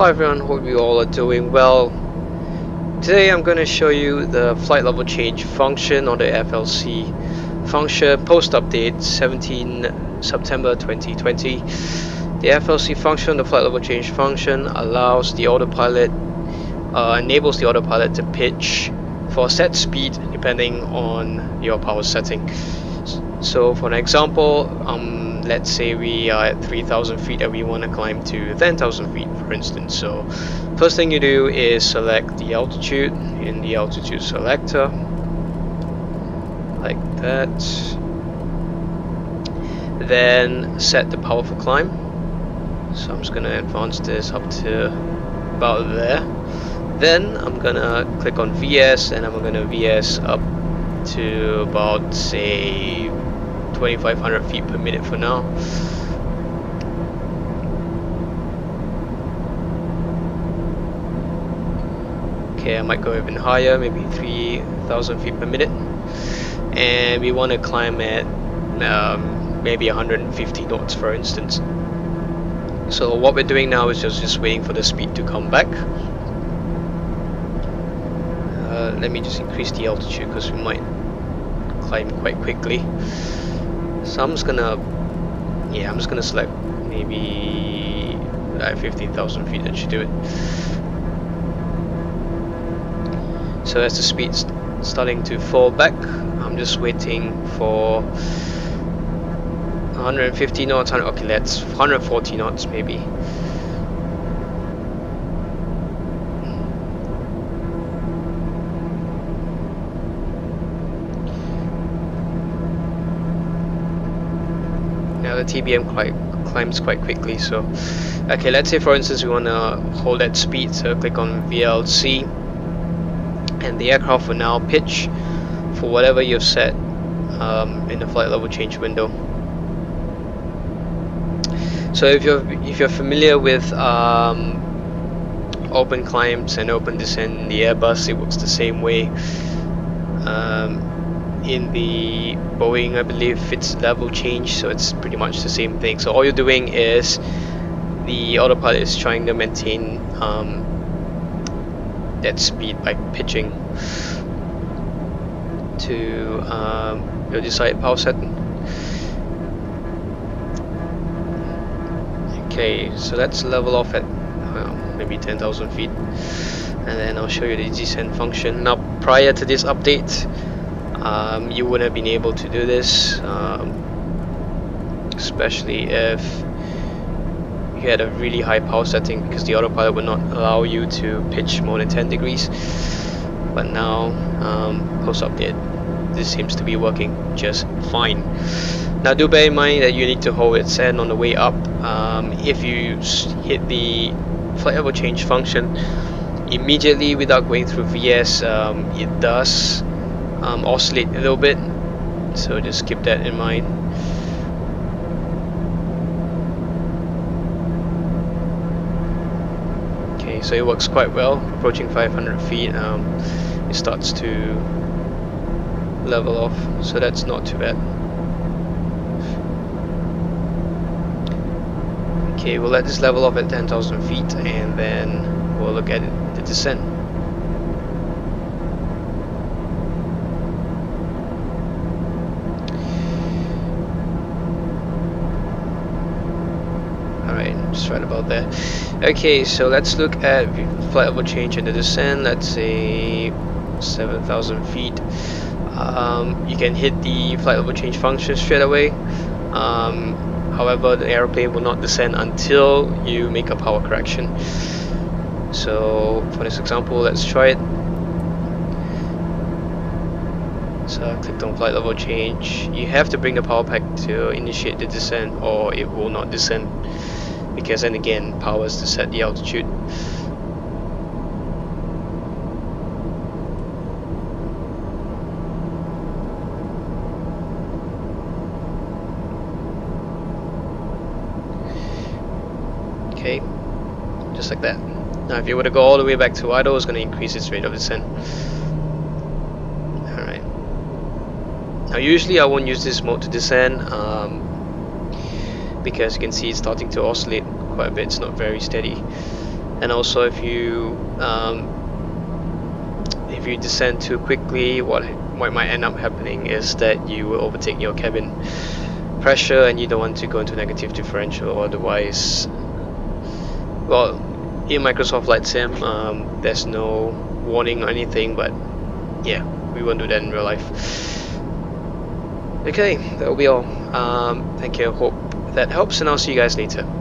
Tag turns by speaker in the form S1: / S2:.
S1: Hi everyone, hope you all are doing well. Today I'm going to show you the flight level change function on the FLC function post update 17 September 2020. The FLC function, the flight level change function, allows the autopilot, enables the autopilot to pitch for a set speed depending on your power setting. So for an example, let's say we are at 3,000 feet and we want to climb to 10,000 feet, for instance. So first thing you do is select the altitude in the altitude selector, like that. Then set the power for climb. So I'm just going to advance this up to about there. Then I'm going to click on VS and I'm going to VS up to about, say, 2,500 feet per minute for now. Okay, I might go even higher, maybe 3,000 feet per minute. And we want to climb at maybe 150 knots, for instance. So what we're doing now is just waiting for the speed to come back. Let me just increase the altitude because we might climb quite quickly. So I'm just gonna select maybe 15,000 feet. That should do it. So as the speed's starting to fall back, I'm just waiting for 150 knots. Okay, that's 140 knots maybe. Now the TBM climbs quite quickly. So, okay, let's say for instance we want to hold that speed. So click on FLC. And the aircraft will now pitch for whatever you've set in the flight level change window. So if you're familiar with open climbs and open descent in the Airbus, it works the same way. In the Boeing, I believe it's level change, so it's pretty much the same thing. So all you're doing is the autopilot is trying to maintain that speed by pitching to your desired power setting. Okay, so let's level off at maybe 10,000 feet, and then I'll show you the descent function. Now, prior to this update, you wouldn't have been able to do this, especially if you had a really high power setting, because the autopilot would not allow you to pitch more than 10 degrees. But now, post update, this seems to be working just fine. Now do bear in mind that you need to hold its end on the way up. If you hit the flight level change function immediately without going through VS, it does oscillate a little bit, so just keep that in mind. Okay, so it works quite well. Approaching 500 feet, it starts to level off, so that's not too bad. Okay, we'll let this level off at 10,000 feet and then we'll look at the descent. Alright, just right about there. Okay, so let's look at flight level change and the descent. Let's say 7,000 feet. You can hit the flight level change function straight away. However, the airplane will not descend until you make a power correction. So for this example, let's try it. So I clicked on flight level change. You have to bring the power pack to initiate the descent, or it will not descend, because then again, power is to set the altitude. Okay, just like that. Now if you were to go all the way back to idle, it's going to increase its rate of descent. Alright. Now usually I won't use this mode to descend, because you can see it's starting to oscillate quite a bit. It's not very steady. And also, if you descend too quickly, what might end up happening is that you will overtake your cabin pressure, and you don't want to go into negative differential, or otherwise, well, in Microsoft Flight Sim, there's no warning or anything, but yeah, we won't do that in real life. Okay, that will be all. Thank you. Hope that helps, and I'll see you guys later.